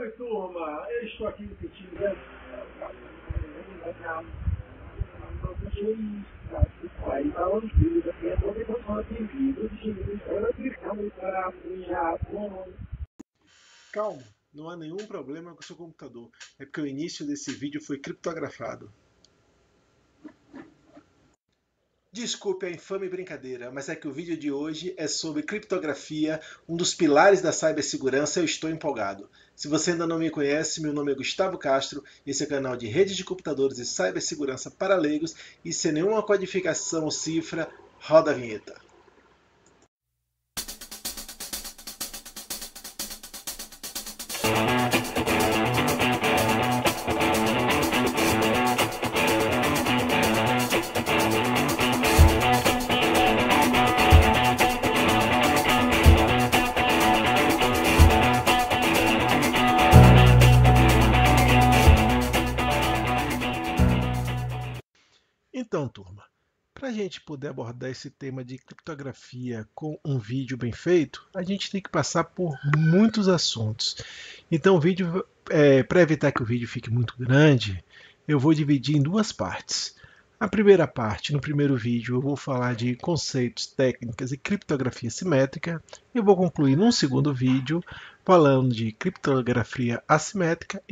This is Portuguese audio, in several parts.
Oi, turma. Eu estou aqui repetindo, né? Calma, não há nenhum problema com o seu computador. É porque o início desse vídeo foi criptografado. Desculpe a infame brincadeira, mas é que o vídeo de hoje é sobre criptografia, um dos pilares da cibersegurança. Eu estou empolgado. Se você ainda não me conhece, meu nome é Gustavo Castro, esse é o canal de redes de computadores e cibersegurança para leigos, e sem nenhuma codificação ou cifra, roda a vinheta. Então, turma, para a gente poder abordar esse tema de criptografia com um vídeo bem feito, a gente tem que passar por muitos assuntos. Então, para evitar que o vídeo fique muito grande, eu vou dividir em duas partes. A primeira parte, no primeiro vídeo, eu vou falar de conceitos, técnicas e criptografia simétrica. Eu vou concluir num segundo vídeo falando de criptografia assimétrica,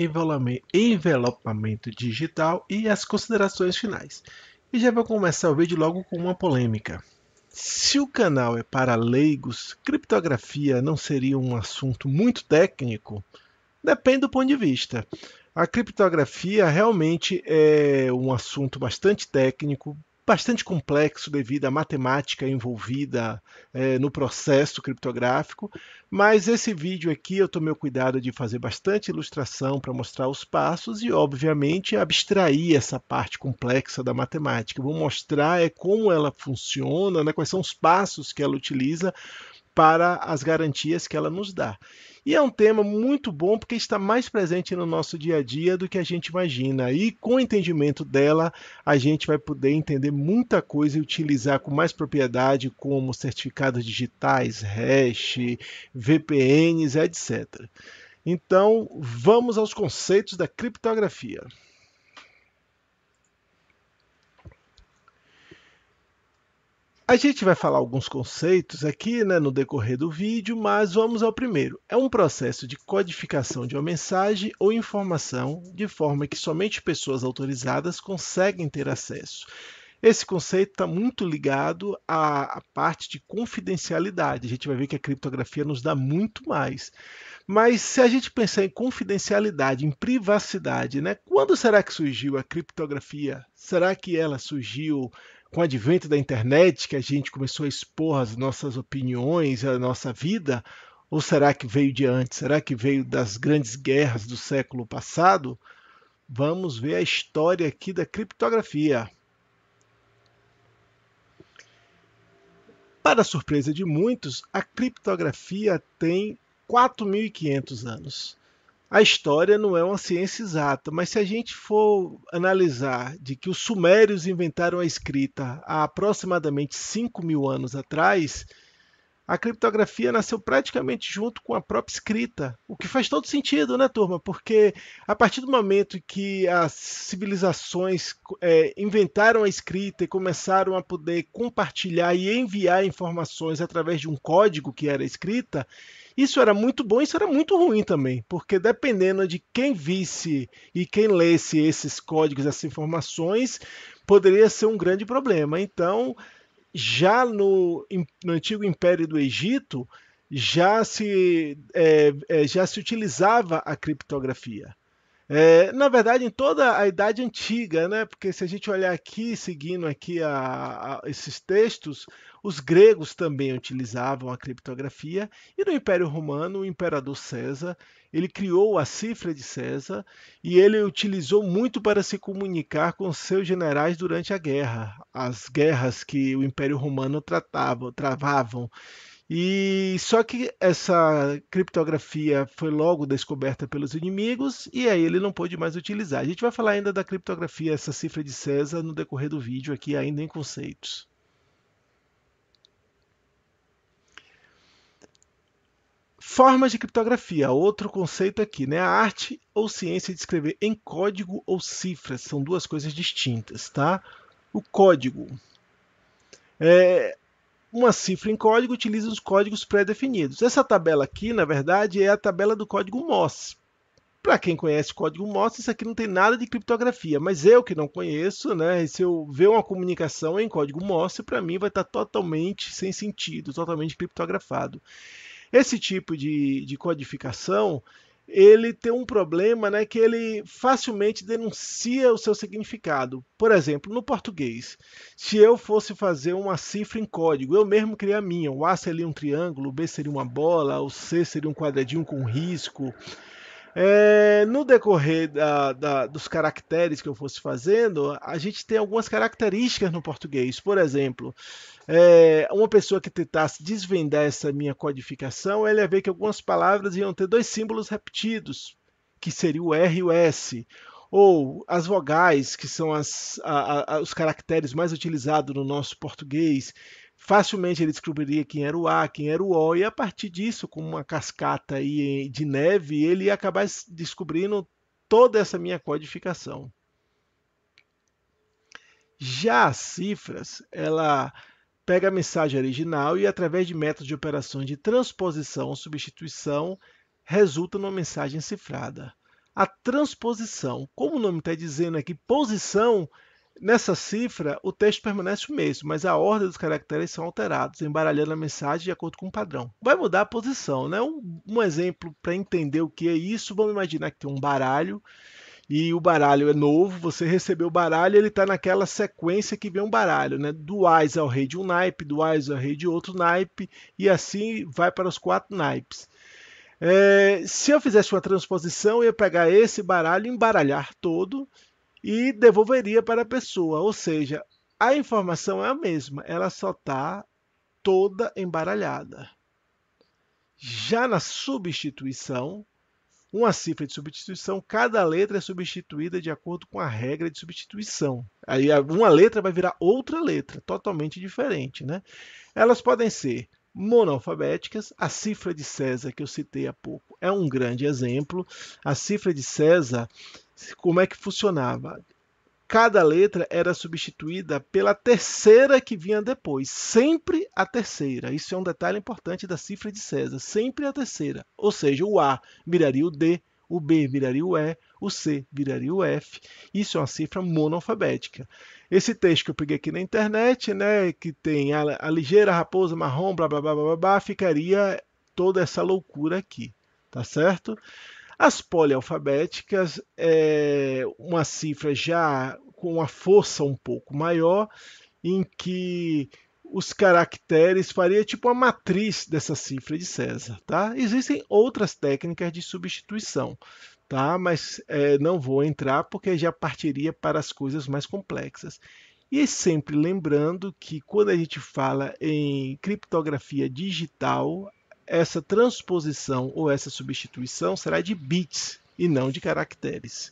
envelopamento digital e as considerações finais. E já vou começar o vídeo logo com uma polêmica. Se o canal é para leigos, criptografia não seria um assunto muito técnico? Depende do ponto de vista. A criptografia realmente é um assunto bastante técnico, bastante complexo devido à matemática envolvida no processo criptográfico, mas esse vídeo aqui eu tomei o cuidado de fazer bastante ilustração para mostrar os passos e, obviamente, abstrair essa parte complexa da matemática. Vou mostrar como ela funciona, né, quais são os passos que ela utiliza para as garantias que ela nos dá. E é um tema muito bom porque está mais presente no nosso dia a dia do que a gente imagina. E com o entendimento dela, a gente vai poder entender muita coisa e utilizar com mais propriedade, como certificados digitais, hash, VPNs, etc. Então, vamos aos conceitos da criptografia. A gente vai falar alguns conceitos aqui, né, no decorrer do vídeo, mas vamos ao primeiro. É um processo de codificação de uma mensagem ou informação de forma que somente pessoas autorizadas conseguem ter acesso. Esse conceito está muito ligado à parte de confidencialidade. A gente vai ver que a criptografia nos dá muito mais. Mas se a gente pensar em confidencialidade, em privacidade, né? Quando será que surgiu a criptografia? Será que ela surgiu com o advento da internet, que a gente começou a expor as nossas opiniões, a nossa vida? Ou será que veio de antes? Será que veio das grandes guerras do século passado? Vamos ver a história aqui da criptografia. Para a surpresa de muitos, a criptografia tem 4.500 anos. A história não é uma ciência exata, mas se a gente for analisar de que os sumérios inventaram a escrita há aproximadamente 5.000 anos atrás, a criptografia nasceu praticamente junto com a própria escrita, o que faz todo sentido, né, turma? Porque a partir do momento que as civilizações inventaram a escrita e começaram a poder compartilhar e enviar informações através de um código que era escrita, isso era muito bom e isso era muito ruim também, porque dependendo de quem visse e quem lesse esses códigos, essas informações, poderia ser um grande problema. Então, já no antigo Império do Egito, já se utilizava a criptografia. Na verdade, em toda a Idade Antiga, né? Porque se a gente olhar aqui, seguindo aqui esses textos, os gregos também utilizavam a criptografia, e no Império Romano, o imperador César, ele criou a cifra de César e ele utilizou muito para se comunicar com seus generais durante a guerra, as guerras que o Império Romano travavam. E só que essa criptografia foi logo descoberta pelos inimigos e aí ele não pôde mais utilizar. A gente vai falar ainda da criptografia, essa cifra de César, no decorrer do vídeo aqui, ainda em conceitos. Formas de criptografia, outro conceito aqui, né? A arte ou ciência de escrever em código ou cifras, são duas coisas distintas, tá? O código. Uma cifra em código utiliza os códigos pré-definidos. Essa tabela aqui, na verdade, é a tabela do código Morse. Para quem conhece o código Morse, isso aqui não tem nada de criptografia, mas eu que não conheço, né? Se eu ver uma comunicação em código Morse, para mim vai estar totalmente sem sentido, totalmente criptografado. Esse tipo de codificação, ele tem um problema, né, que ele facilmente denuncia o seu significado. Por exemplo, no português, se eu fosse fazer uma cifra em código, eu mesmo criei a minha. O A seria um triângulo, o B seria uma bola, o C seria um quadradinho com risco. No decorrer dos caracteres que eu fosse fazendo, a gente tem algumas características no português. Por exemplo, uma pessoa que tentasse desvendar essa minha codificação, ela ia ver que algumas palavras iam ter dois símbolos repetidos, que seria o R e o S. Ou as vogais, que são os caracteres mais utilizados no nosso português. Facilmente ele descobriria quem era o A, quem era o O, e a partir disso, com uma cascata aí de neve, ele ia acabar descobrindo toda essa minha codificação. Já as cifras, ela pega a mensagem original e, através de métodos de operações de transposição ou substituição, resulta numa mensagem cifrada. A transposição, como o nome está dizendo aqui, posição, nessa cifra o texto permanece o mesmo, mas a ordem dos caracteres são alterados, embaralhando a mensagem de acordo com o padrão. Vai mudar a posição, né? Um exemplo para entender o que é isso, vamos imaginar que tem um baralho, e o baralho é novo, você recebeu o baralho, ele está naquela sequência que vem um baralho, né? Do Ás ao rei de um naipe, do Ás ao rei de outro naipe, e assim vai para os 4 naipes. Se eu fizesse uma transposição, eu ia pegar esse baralho, embaralhar todo e devolveria para a pessoa, ou seja, a informação é a mesma, ela só está toda embaralhada. Já na substituição, uma cifra de substituição, cada letra é substituída de acordo com a regra de substituição. Aí uma letra vai virar outra letra, totalmente diferente, né? Elas podem ser monoalfabéticas. A cifra de César, que eu citei há pouco, é um grande exemplo. A cifra de César, como é que funcionava? Cada letra era substituída pela terceira que vinha depois, sempre a terceira. Isso é um detalhe importante da cifra de César, sempre a terceira. Ou seja, o A viraria o D, o B viraria o E, o C viraria o F. Isso é uma cifra monoalfabética. Esse texto que eu peguei aqui na internet, né, que tem a ligeira raposa marrom, blá blá blá blá blá, ficaria toda essa loucura aqui, tá certo? As polialfabéticas é uma cifra já com uma força um pouco maior, em que os caracteres faria tipo uma matriz dessa cifra de César, tá? Existem outras técnicas de substituição, tá? Mas não vou entrar porque já partiria para as coisas mais complexas. E sempre lembrando que quando a gente fala em criptografia digital, essa transposição ou essa substituição será de bits e não de caracteres.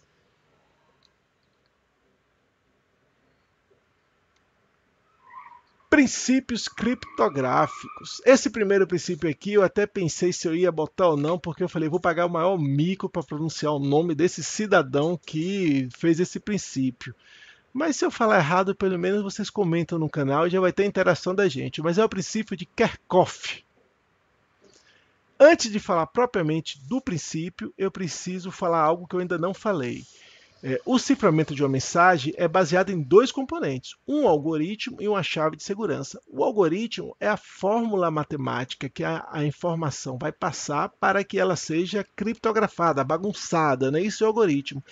Princípios criptográficos. Esse primeiro princípio aqui eu até pensei se eu ia botar ou não, porque eu falei, vou pagar o maior mico para pronunciar o nome desse cidadão que fez esse princípio. Mas se eu falar errado, pelo menos vocês comentam no canal e já vai ter interação da gente. Mas é o princípio de Kerckhoff. Antes de falar propriamente do princípio, eu preciso falar algo que eu ainda não falei. O ciframento de uma mensagem é baseado em dois componentes, um algoritmo e uma chave de segurança. O algoritmo é a fórmula matemática que a informação vai passar para que ela seja criptografada, bagunçada, né? Isso é o algoritmo.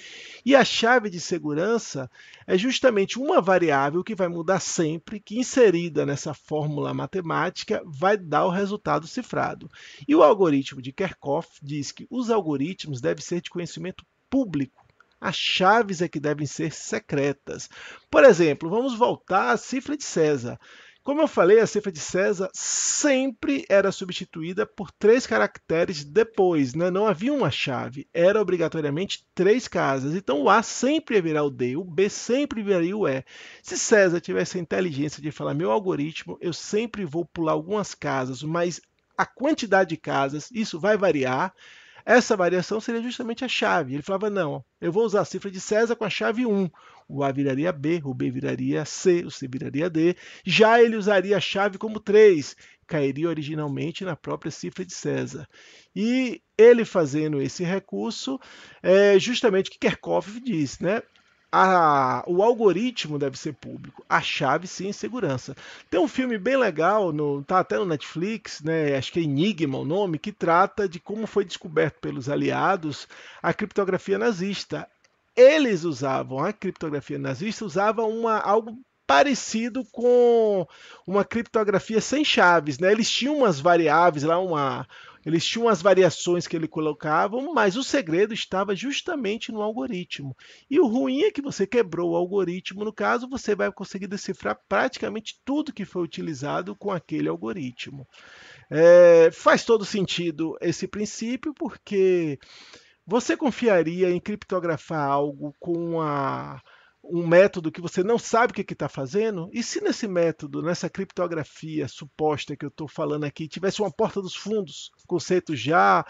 E a chave de segurança é justamente uma variável que vai mudar sempre, que inserida nessa fórmula matemática vai dar o resultado cifrado. E o algoritmo de Kerckhoff diz que os algoritmos devem ser de conhecimento público. As chaves é que devem ser secretas. Por exemplo, vamos voltar à cifra de César. Como eu falei, a cifra de César sempre era substituída por 3 caracteres depois, né? Não havia uma chave, era obrigatoriamente 3 casas. Então o A sempre ia virar o D, o B sempre viraria o E. Se César tivesse a inteligência de falar, meu algoritmo, eu sempre vou pular algumas casas, mas a quantidade de casas, isso vai variar. Essa variação seria justamente a chave. Ele falava, não, eu vou usar a cifra de César com a chave 1. O A viraria B, o B viraria C, o C viraria D. Já ele usaria a chave como 3, cairia originalmente na própria cifra de César. E ele fazendo esse recurso, justamente o que Kerckhoff diz, né? O algoritmo deve ser público, a chave sim, segurança. Tem um filme bem legal, tá até no Netflix, né, acho que é Enigma o nome, que trata de como foi descoberto pelos aliados a criptografia nazista. Eles usavam, a criptografia nazista usava algo parecido com uma criptografia sem chaves, né? Eles tinham umas variáveis lá, eles tinham as variações que ele colocavam, mas o segredo estava justamente no algoritmo. E o ruim é que você quebrou o algoritmo, no caso, você vai conseguir decifrar praticamente tudo que foi utilizado com aquele algoritmo. Faz todo sentido esse princípio, porque você confiaria em criptografar algo com um método que você não sabe o que está fazendo? E se nesse método, nessa criptografia suposta que eu estou falando aqui, tivesse uma porta dos fundos, conceito já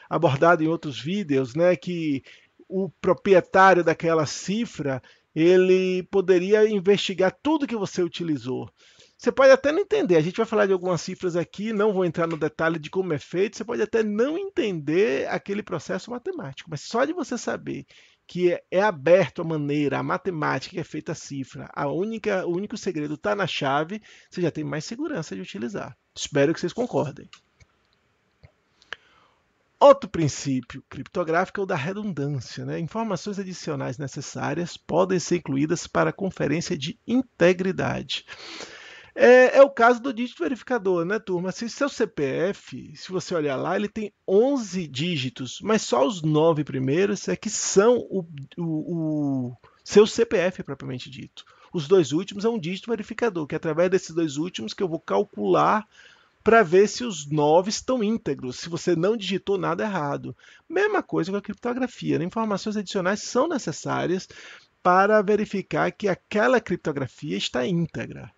abordado em outros vídeos, né, que o proprietário daquela cifra ele poderia investigar tudo que você utilizou. Você pode até não entender, a gente vai falar de algumas cifras aqui, não vou entrar no detalhe de como é feito, você pode até não entender aquele processo matemático, mas só de você saber que é aberto a maneira, a matemática que é feita a cifra, o único segredo está na chave, você já tem mais segurança de utilizar. Espero que vocês concordem. Outro princípio criptográfico é o da redundância, né? Informações adicionais necessárias podem ser incluídas para a conferência de integridade. É o caso do dígito verificador, né, turma? Se seu CPF, se você olhar lá, ele tem 11 dígitos, mas só os 9 primeiros é que são o seu CPF propriamente dito. Os 2 últimos é um dígito verificador, que é através desses 2 últimos que eu vou calcular para ver se os 9 estão íntegros, se você não digitou nada errado. Mesma coisa com a criptografia, né? Informações adicionais são necessárias para verificar que aquela criptografia está íntegra.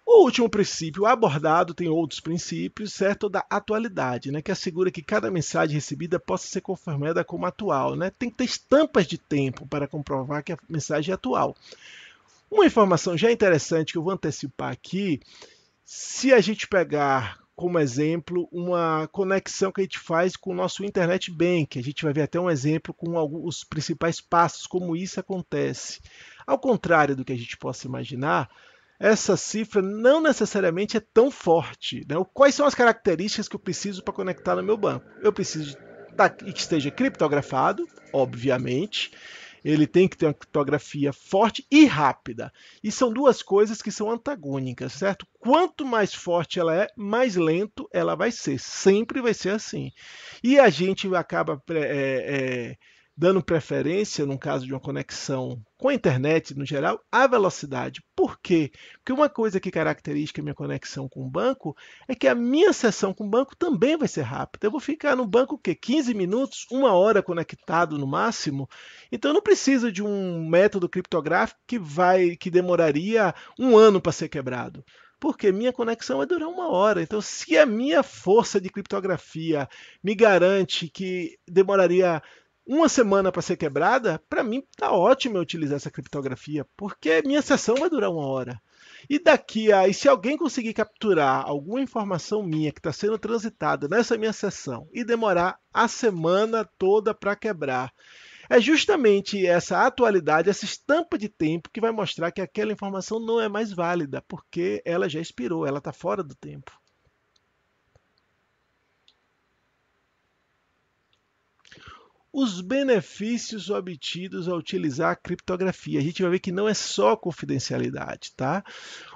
O último princípio abordado tem outros princípios, certo? Da atualidade, né? Que assegura que cada mensagem recebida possa ser confirmada como atual, né? Tem que ter estampas de tempo para comprovar que a mensagem é atual. Uma informação já interessante que eu vou antecipar aqui, se a gente pegar como exemplo uma conexão que a gente faz com o nosso Internet Bank, a gente vai ver até um exemplo com os principais passos, como isso acontece. Ao contrário do que a gente possa imaginar, essa cifra não necessariamente é tão forte, né? Quais são as características que eu preciso para conectar no meu banco? Eu preciso que esteja criptografado, obviamente. Ele tem que ter uma criptografia forte e rápida. E são duas coisas que são antagônicas, certo? Quanto mais forte ela é, mais lento ela vai ser. Sempre vai ser assim. E a gente acaba dando preferência, no caso de uma conexão com a internet no geral, à velocidade. Por quê? Porque uma coisa que caracteriza a minha conexão com o banco é que a minha sessão com o banco também vai ser rápida. Eu vou ficar no banco o quê? 15 minutos, 1 hora conectado no máximo. Então eu não preciso de um método criptográfico que demoraria 1 ano para ser quebrado. Porque minha conexão vai durar 1 hora. Então, se a minha força de criptografia me garante que demoraria 1 semana para ser quebrada, para mim está ótimo eu utilizar essa criptografia, porque minha sessão vai durar 1 hora. E se alguém conseguir capturar alguma informação minha que está sendo transitada nessa minha sessão e demorar a semana toda para quebrar, é justamente essa atualidade, essa estampa de tempo que vai mostrar que aquela informação não é mais válida, porque ela já expirou, ela está fora do tempo. Os benefícios obtidos ao utilizar a criptografia. A gente vai ver que não é só confidencialidade, tá?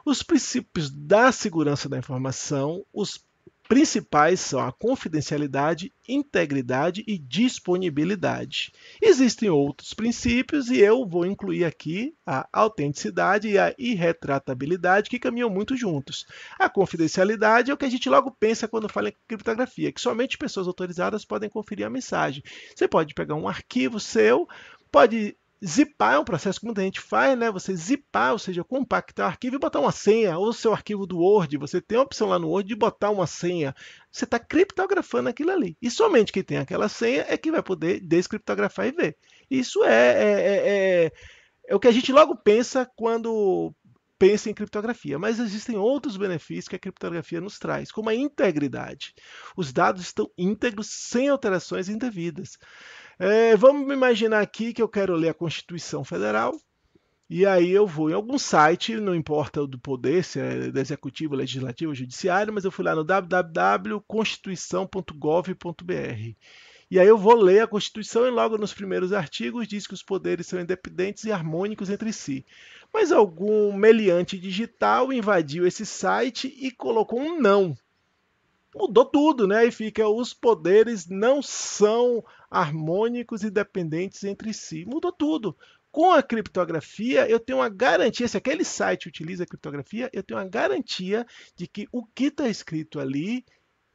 Os princípios da segurança da informação, os principais são a confidencialidade, integridade e disponibilidade. Existem outros princípios e eu vou incluir aqui a autenticidade e a irretratabilidade, que caminham muito juntos. A confidencialidade é o que a gente logo pensa quando fala em criptografia, que somente pessoas autorizadas podem conferir a mensagem. Você pode pegar um arquivo seu, pode Zipar é um processo que muita gente faz, né? Você zipar, ou seja, compactar o arquivo e botar uma senha, ou seu arquivo do Word, você tem a opção lá no Word de botar uma senha. Você está criptografando aquilo ali. E somente quem tem aquela senha é que vai poder descriptografar e ver. Isso é o que a gente logo pensa quando pensa em criptografia, mas existem outros benefícios que a criptografia nos traz, como a integridade. Os dados estão íntegros sem alterações indevidas. Vamos imaginar aqui que eu quero ler a Constituição Federal, e aí eu vou em algum site, não importa o do poder, se é do executivo, legislativo ou judiciário, mas eu fui lá no www.constituição.gov.br. E aí eu vou ler a Constituição e logo nos primeiros artigos diz que os poderes são independentes e harmônicos entre si. Mas algum meliante digital invadiu esse site e colocou um não. Mudou tudo, né? E fica os poderes não são harmônicos e dependentes entre si. Mudou tudo. Com a criptografia, eu tenho uma garantia, se aquele site utiliza a criptografia, eu tenho uma garantia de que o que está escrito ali,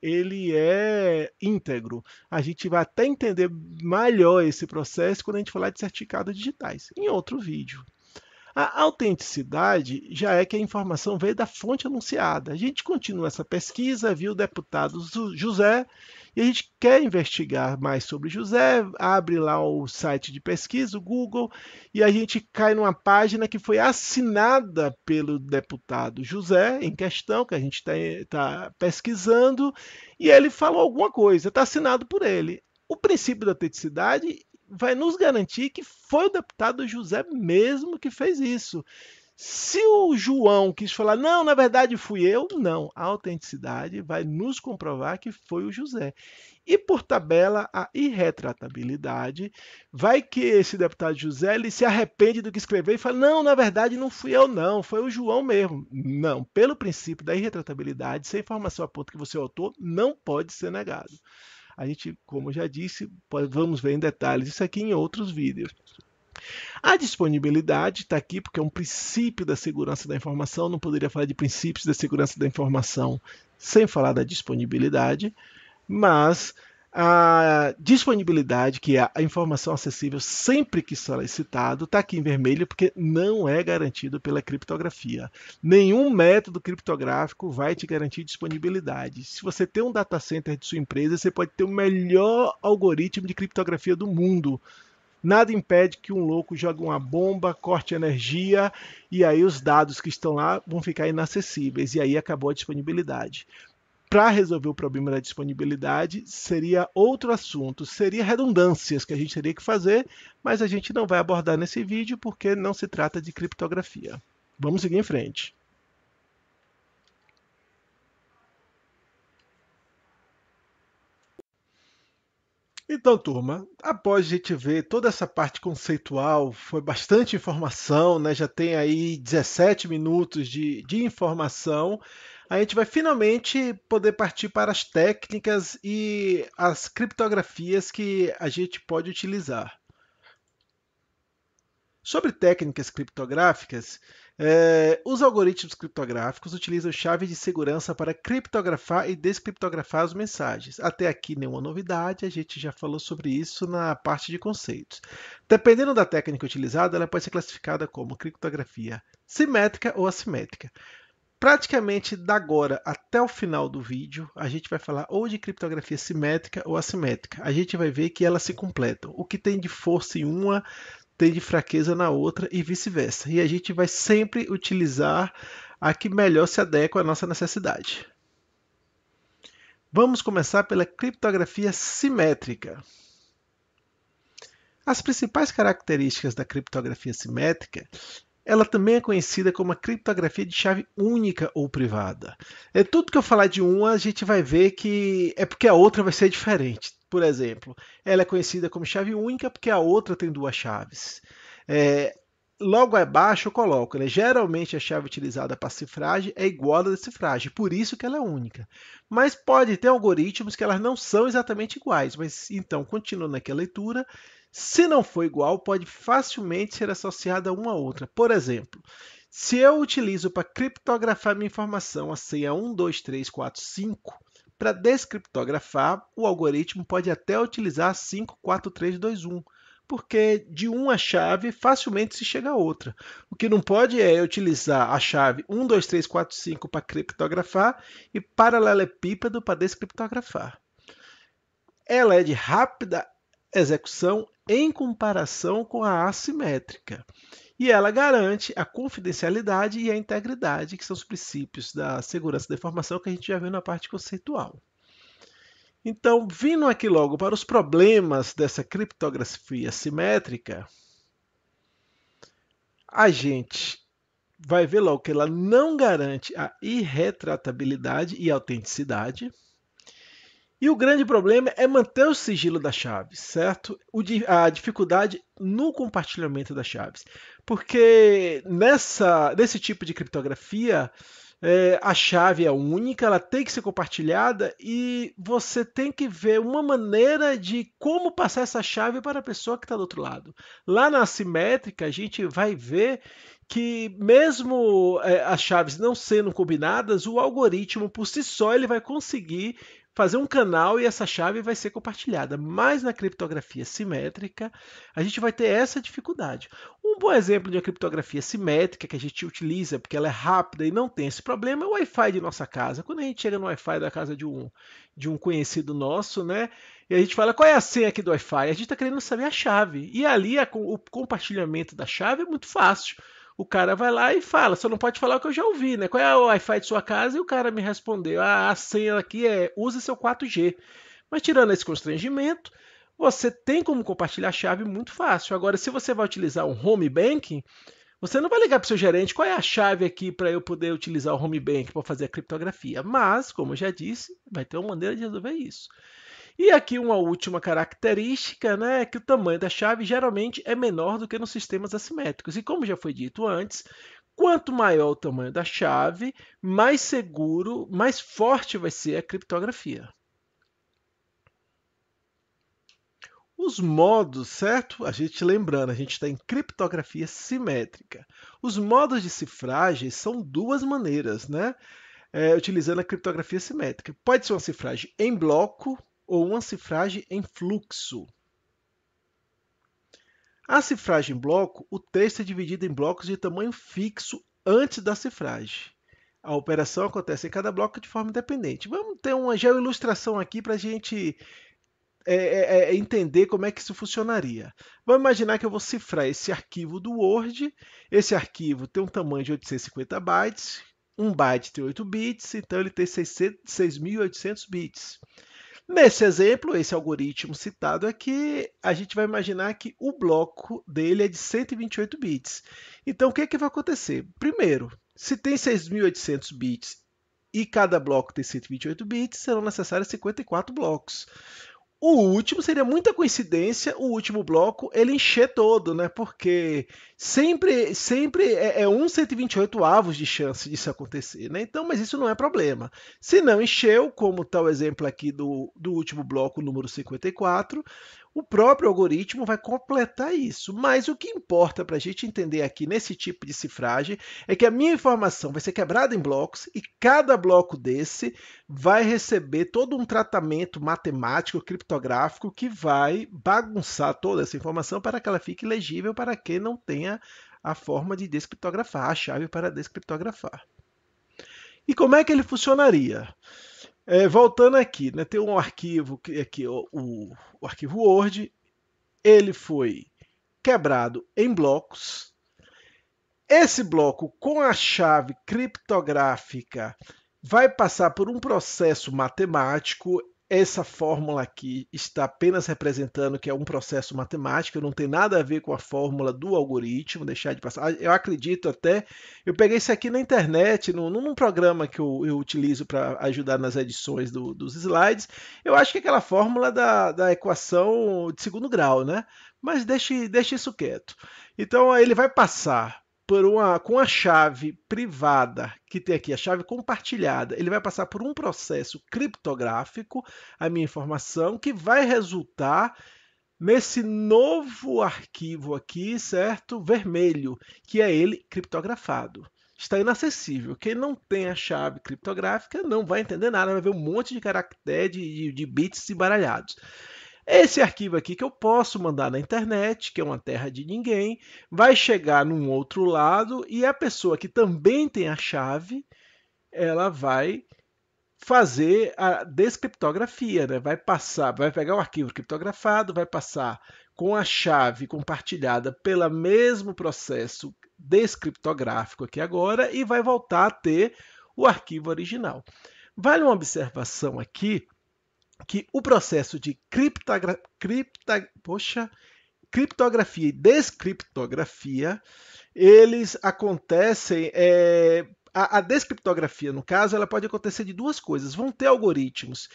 ele é íntegro. A gente vai até entender melhor esse processo quando a gente falar de certificados digitais, em outro vídeo. A autenticidade já é que a informação veio da fonte anunciada. A gente continua essa pesquisa, viu o deputado José, e a gente quer investigar mais sobre José, abre lá o site de pesquisa, o Google, e a gente cai numa página que foi assinada pelo deputado José, em questão, que a gente está pesquisando, e ele falou alguma coisa, está assinado por ele. O princípio da autenticidade vai nos garantir que foi o deputado José mesmo que fez isso. Se o João quis falar, não, na verdade fui eu, não. A autenticidade vai nos comprovar que foi o José. E por tabela, a irretratabilidade vai que esse deputado José ele se arrepende do que escreveu e fala, não, na verdade não fui eu não, foi o João mesmo. Não, pelo princípio da irretratabilidade, se a informação aponta que você é o autor, não pode ser negado. A gente, como já disse, vamos ver em detalhes isso aqui em outros vídeos. A disponibilidade está aqui porque é um princípio da segurança da informação, não poderia falar de princípios da segurança da informação sem falar da disponibilidade, mas a disponibilidade, que é a informação acessível sempre que solicitado, está aqui em vermelho porque não é garantido pela criptografia. Nenhum método criptográfico vai te garantir disponibilidade. Se você tem um data center de sua empresa, você pode ter o melhor algoritmo de criptografia do mundo. Nada impede que um louco jogue uma bomba, corte energia e aí os dados que estão lá vão ficar inacessíveis e aí acabou a disponibilidade. Para resolver o problema da disponibilidade, seria outro assunto, seria redundâncias que a gente teria que fazer, mas a gente não vai abordar nesse vídeo porque não se trata de criptografia. Vamos seguir em frente. Então, turma, após a gente ver toda essa parte conceitual, foi bastante informação, né? Já tem aí 17 minutos de informação. A gente vai finalmente poder partir para as técnicas e as criptografias que a gente pode utilizar. Sobre técnicas criptográficas, os algoritmos criptográficos utilizam chaves de segurança para criptografar e descriptografar as mensagens. Até aqui nenhuma novidade, a gente já falou sobre isso na parte de conceitos. Dependendo da técnica utilizada, ela pode ser classificada como criptografia simétrica ou assimétrica. Praticamente da agora até o final do vídeo, a gente vai falar ou de criptografia simétrica ou assimétrica. A gente vai ver que elas se completam. O que tem de força em uma tem de fraqueza na outra e vice-versa. E a gente vai sempre utilizar a que melhor se adequa à nossa necessidade. Vamos começar pela criptografia simétrica. As principais características da criptografia simétrica, ela também é conhecida como a criptografia de chave única ou privada. Tudo que eu falar de uma, a gente vai ver que é porque a outra vai ser diferente. Por exemplo, ela é conhecida como chave única porque a outra tem duas chaves. Logo abaixo eu coloco, né? Geralmente a chave utilizada para cifragem é igual a da decifragem, por isso que ela é única. Mas pode ter algoritmos que elas não são exatamente iguais, mas então, continuando aqui a leitura, se não for igual, pode facilmente ser associada a uma a outra. Por exemplo, se eu utilizo para criptografar minha informação a senha 12345, para descriptografar, o algoritmo pode até utilizar 54321, porque de uma chave facilmente se chega a outra. O que não pode é utilizar a chave 1, 2, 3, 4, 5 para criptografar e paralelepípedo para descriptografar. Ela é de rápida execução em comparação com a assimétrica. E ela garante a confidencialidade e a integridade, que são os princípios da segurança da informação que a gente já viu na parte conceitual. Então, vindo aqui logo para os problemas dessa criptografia simétrica, a gente vai ver logo que ela não garante a irretratabilidade e autenticidade. E o grande problema é manter o sigilo das chaves, certo? A dificuldade no compartilhamento das chaves. Porque nesse tipo de criptografia, a chave é única, ela tem que ser compartilhada e você tem que ver uma maneira de como passar essa chave para a pessoa que está do outro lado. Lá na assimétrica, a gente vai ver que mesmo as chaves não sendo combinadas, o algoritmo por si só ele vai conseguir fazer um canal e essa chave vai ser compartilhada. Mas na criptografia simétrica, a gente vai ter essa dificuldade. Um bom exemplo de uma criptografia simétrica que a gente utiliza porque ela é rápida e não tem esse problema é o Wi-Fi de nossa casa. Quando a gente chega no Wi-Fi da casa de um conhecido nosso, né? E a gente fala, qual é a senha aqui do Wi-Fi? A gente está querendo saber a chave. E ali o compartilhamento da chave é muito fácil. O cara vai lá e fala, só não pode falar o que eu já ouvi, né? Qual é o Wi-Fi de sua casa? E o cara me respondeu, a senha aqui é use seu 4G. Mas tirando esse constrangimento, você tem como compartilhar a chave muito fácil. Agora, se você vai utilizar um home banking, você não vai ligar para o seu gerente, qual é a chave aqui para eu poder utilizar o home banking para fazer a criptografia? Mas, como eu já disse, vai ter uma maneira de resolver isso. E aqui uma última característica, né, é que o tamanho da chave geralmente é menor do que nos sistemas assimétricos. E como já foi dito antes, quanto maior o tamanho da chave, mais seguro, mais forte vai ser a criptografia. Os modos, certo? A gente lembrando, a gente está em criptografia simétrica. Os modos de cifragem são duas maneiras, né? Utilizando a criptografia simétrica. Pode ser uma cifragem em bloco ou uma cifragem em fluxo. A cifragem em bloco, o texto é dividido em blocos de tamanho fixo antes da cifragem. A operação acontece em cada bloco de forma independente. Vamos ter uma geoilustração aqui para a gente entender como é que isso funcionaria. Vamos imaginar que eu vou cifrar esse arquivo do Word. Esse arquivo tem um tamanho de 850 bytes. Um byte tem 8 bits, então ele tem 6.800 bits. Nesse exemplo, esse algoritmo citado aqui, a gente vai imaginar que o bloco dele é de 128 bits. Então, o que, que vai acontecer? Primeiro, se tem 6.800 bits e cada bloco tem 128 bits, serão necessários 54 blocos. O último seria muita coincidência, o último bloco ele encher todo, né? Porque sempre é 1/128 avos de chance disso acontecer, né? Então, mas isso não é problema. Se não encheu, como está o exemplo aqui do último bloco, número 54, o próprio algoritmo vai completar isso. Mas o que importa para a gente entender aqui nesse tipo de cifragem é que a minha informação vai ser quebrada em blocos e cada bloco desse vai receber todo um tratamento matemático, criptográfico, que vai bagunçar toda essa informação para que ela fique legível para quem não tenha a forma de descriptografar, a chave para descriptografar. E como é que ele funcionaria? Voltando aqui, né, tem um arquivo, aqui, o arquivo Word, ele foi quebrado em blocos. Esse bloco, com a chave criptográfica, vai passar por um processo matemático. Essa fórmula aqui está apenas representando que é um processo matemático, não tem nada a ver com a fórmula do algoritmo, deixar de passar. Eu acredito até, eu peguei isso aqui na internet, num programa que eu utilizo para ajudar nas edições dos slides. Eu acho que é aquela fórmula da equação de segundo grau, né? Mas deixe isso quieto. Então ele vai passar com a chave privada, que tem aqui a chave compartilhada, ele vai passar por um processo criptográfico, a minha informação, que vai resultar nesse novo arquivo aqui, certo? Vermelho, que é ele criptografado. Está inacessível. Quem não tem a chave criptográfica não vai entender nada, vai ver um monte de caractere, de bits embaralhados. Esse arquivo aqui que eu posso mandar na internet, que é uma terra de ninguém, vai chegar num outro lado e a pessoa que também tem a chave, ela vai fazer a descriptografia, né? Vai pegar o arquivo criptografado, vai passar com a chave compartilhada pelo mesmo processo descriptográfico aqui agora e vai voltar a ter o arquivo original. Vale uma observação aqui que o processo de criptografia e descriptografia, eles acontecem. A descriptografia, no caso, ela pode acontecer de duas coisas. Vão ter algoritmos.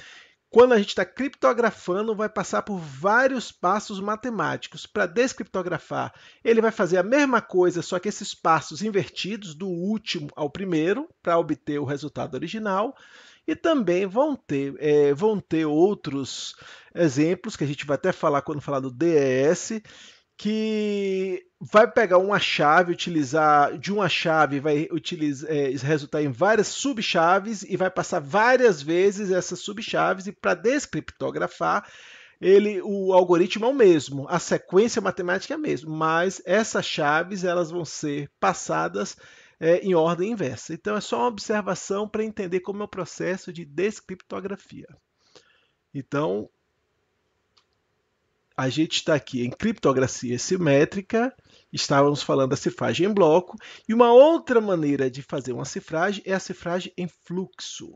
Quando a gente está criptografando, vai passar por vários passos matemáticos. Para descriptografar, ele vai fazer a mesma coisa, só que esses passos invertidos, do último ao primeiro, para obter o resultado original. E também vão ter outros exemplos, que a gente vai até falar quando falar do DES, que vai pegar uma chave, utilizar de uma chave, vai resultar em várias subchaves e vai passar várias vezes essas subchaves, e para descriptografar, o algoritmo é o mesmo, a sequência matemática é a mesma, mas essas chaves elas vão ser passadas em ordem inversa. Então é só uma observação para entender como é o processo de descriptografia. Então, a gente está aqui em criptografia simétrica, estávamos falando da cifragem em bloco, e uma outra maneira de fazer uma cifragem é a cifragem em fluxo.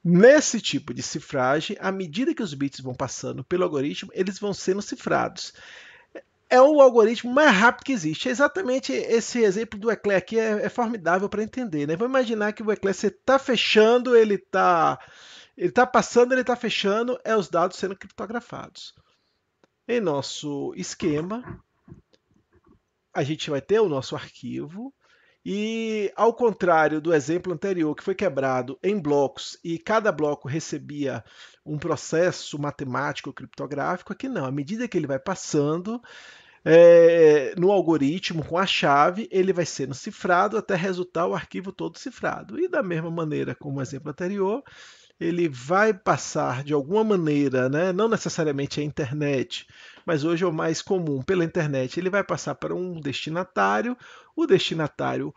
Nesse tipo de cifragem, à medida que os bits vão passando pelo algoritmo, eles vão sendo cifrados. É o algoritmo mais rápido que existe. Exatamente esse exemplo do Eclair aqui é formidável para entender, né? Vamos imaginar que o Eclair, você está fechando, ele está passando, ele está fechando, os dados sendo criptografados. Em nosso esquema, a gente vai ter o nosso arquivo, e ao contrário do exemplo anterior, que foi quebrado em blocos e cada bloco recebia um processo matemático criptográfico, aqui não. À medida que ele vai passando no algoritmo com a chave, ele vai sendo cifrado até resultar o arquivo todo cifrado. E da mesma maneira como o exemplo anterior, ele vai passar de alguma maneira, né? Não necessariamente a internet, mas hoje é o mais comum, pela internet, ele vai passar para um destinatário, o destinatário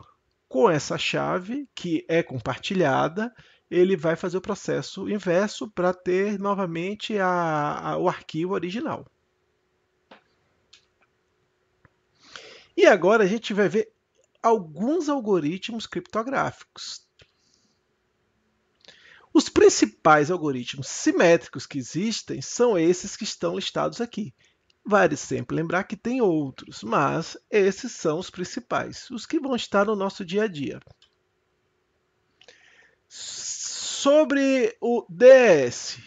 com essa chave, que é compartilhada, ele vai fazer o processo inverso para ter novamente o arquivo original. E agora a gente vai ver alguns algoritmos criptográficos. Os principais algoritmos simétricos que existem são esses que estão listados aqui. Vale sempre lembrar que tem outros, mas esses são os principais, os que vão estar no nosso dia a dia. Sobre o DES,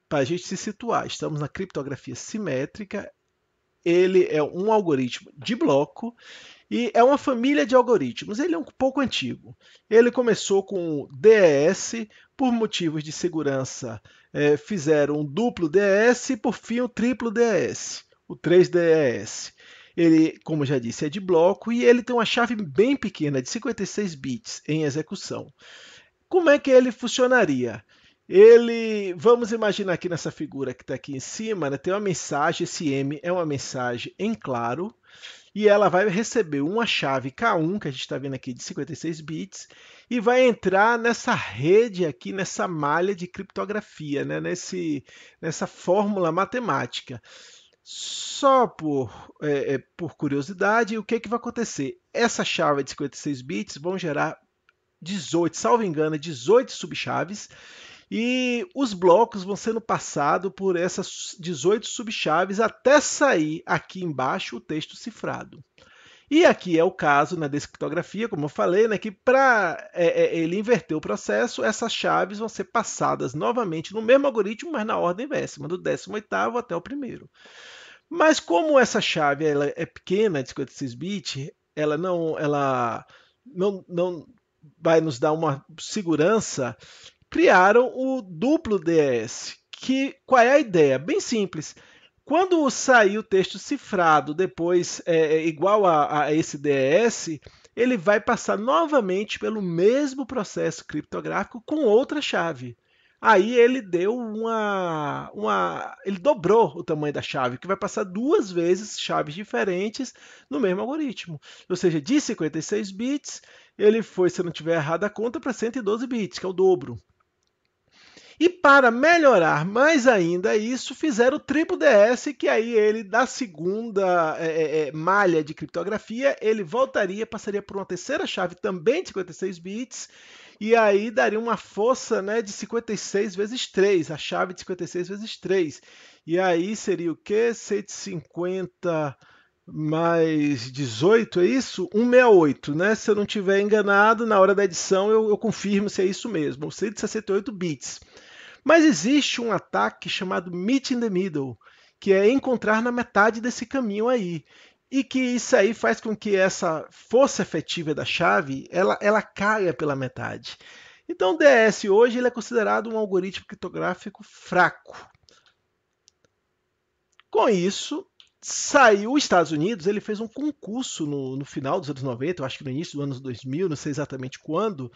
para a gente se situar, estamos na criptografia simétrica. Ele é um algoritmo de bloco e é uma família de algoritmos. Ele é um pouco antigo. Ele começou com o DES, por motivos de segurança, fizeram um duplo DES e, por fim, o triplo DES, o 3DES. Ele, como já disse, é de bloco e ele tem uma chave bem pequena, de 56 bits em execução. Como é que ele funcionaria? Vamos imaginar aqui nessa figura que está aqui em cima, né, tem uma mensagem, esse M é uma mensagem em claro, e ela vai receber uma chave K1, que a gente está vendo aqui, de 56 bits, e vai entrar nessa rede aqui, nessa malha de criptografia, né, nessa fórmula matemática. Só por curiosidade, o que vai acontecer? Essa chave de 56 bits vão gerar 18, salvo engano, 18 subchaves, e os blocos vão sendo passados por essas 18 subchaves até sair aqui embaixo o texto cifrado. E aqui é o caso na descriptografia, como eu falei, né, que para ele inverter o processo, essas chaves vão ser passadas novamente no mesmo algoritmo, mas na ordem inversa, do 18º até o primeiro. Mas como essa chave ela é pequena, de 56 bits, ela não vai nos dar uma segurança, criaram o duplo DES. Qual é a ideia? Bem simples. Quando sair o texto cifrado depois igual a esse DES, ele vai passar novamente pelo mesmo processo criptográfico com outra chave. Aí ele deu ele dobrou o tamanho da chave, que vai passar 2 vezes chaves diferentes no mesmo algoritmo. Ou seja, de 56 bits, ele foi, se eu não tiver errado a conta, para 112 bits, que é o dobro. E para melhorar mais ainda isso, fizeram o triplo DS, que aí ele, da segunda malha de criptografia, ele voltaria, passaria por uma terceira chave também de 56 bits, e aí daria uma força, né, de 56 vezes 3, a chave de 56 vezes 3. E aí seria o quê? 150 mais 18, é isso? 168, né? Se eu não estiver enganado, na hora da edição eu confirmo se é isso mesmo, 168 bits. Mas existe um ataque chamado Meet in the Middle, que é encontrar na metade desse caminho aí. E que isso aí faz com que essa força efetiva da chave ela caia pela metade. Então o DS hoje ele é considerado um algoritmo criptográfico fraco. Com isso, saiu os Estados Unidos, ele fez um concurso no final dos anos 90, eu acho que no início dos anos 2000, não sei exatamente quando,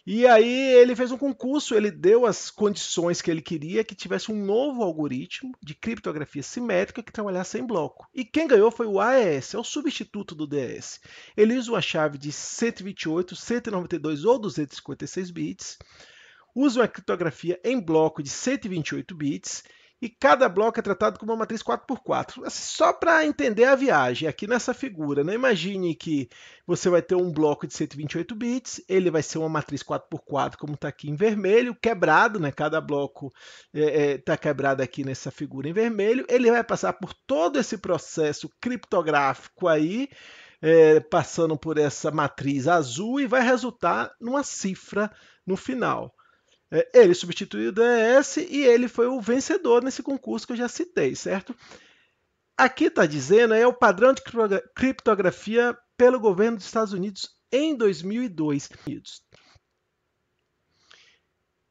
e aí ele fez um concurso, ele deu as condições que ele queria que tivesse um novo algoritmo de criptografia simétrica que trabalhasse em bloco. E quem ganhou foi o AES, é o substituto do DS. Ele usa uma chave de 128, 192 ou 256 bits, usa uma criptografia em bloco de 128 bits e cada bloco é tratado como uma matriz 4x4. Só para entender a viagem, aqui nessa figura, não imagine que você vai ter um bloco de 128 bits, ele vai ser uma matriz 4x4, como está aqui em vermelho, quebrado, né? Cada bloco está quebrado aqui nessa figura em vermelho. Ele vai passar por todo esse processo criptográfico aí, passando por essa matriz azul e vai resultar numa cifra no final. Ele substituiu o DS e ele foi o vencedor nesse concurso que eu já citei, certo? Aqui está dizendo é o padrão de criptografia pelo governo dos Estados Unidos em 2002.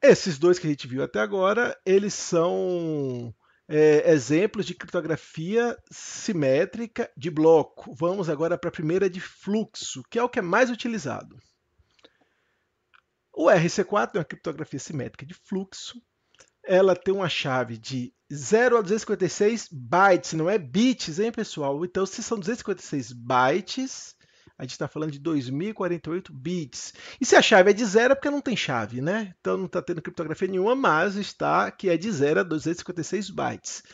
Esses dois que a gente viu até agora, eles são exemplos de criptografia simétrica de bloco. Vamos agora para a primeira de fluxo, que é o que é mais utilizado. O RC4 é uma criptografia simétrica de fluxo. Ela tem uma chave de 0 a 256 bytes, não é bits, hein, pessoal? Então, se são 256 bytes, a gente está falando de 2048 bits. E se a chave é de 0, é porque não tem chave, né? Então, não está tendo criptografia nenhuma, mas está que é de 0 a 256 bytes.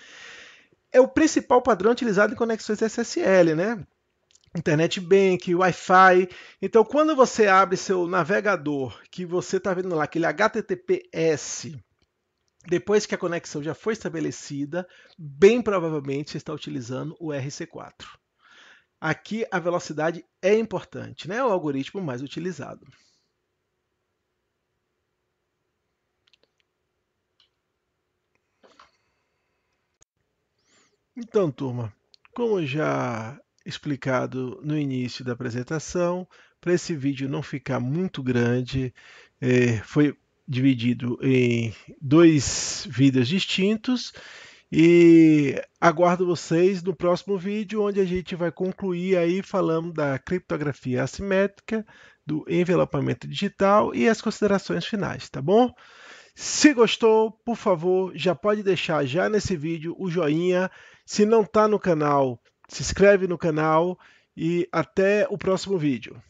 É o principal padrão utilizado em conexões SSL, né? Internet Bank, Wi-Fi. Então, quando você abre seu navegador, que você está vendo lá aquele HTTPS, depois que a conexão já foi estabelecida, bem provavelmente você está utilizando o RC4. Aqui a velocidade é importante, né? É o algoritmo mais utilizado. Então, turma, como já explicado no início da apresentação, para esse vídeo não ficar muito grande, foi dividido em 2 vídeos distintos e aguardo vocês no próximo vídeo, onde a gente vai concluir aí falando da criptografia assimétrica, do envelopamento digital e as considerações finais, tá bom? Se gostou, por favor, já pode deixar já nesse vídeo o joinha. Se não está no canal, se inscreve no canal e até o próximo vídeo.